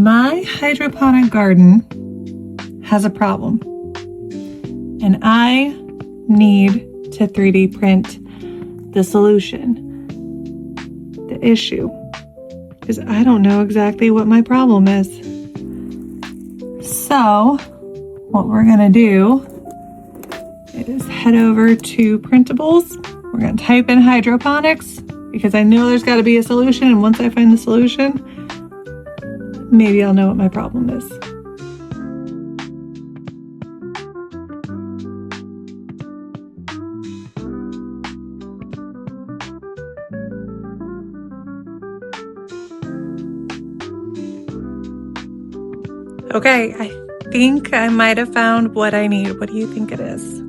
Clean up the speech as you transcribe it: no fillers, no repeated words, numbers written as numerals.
My hydroponic garden has a problem, and I need to 3D print the solution. The issue is I don't know exactly what my problem is. So what we're gonna do is head over to printables. We're gonna type in hydroponics because I know there's gotta be a solution, and once I find the solution, maybe I'll know what my problem is. Okay, I think I might have found what I need. What do you think it is?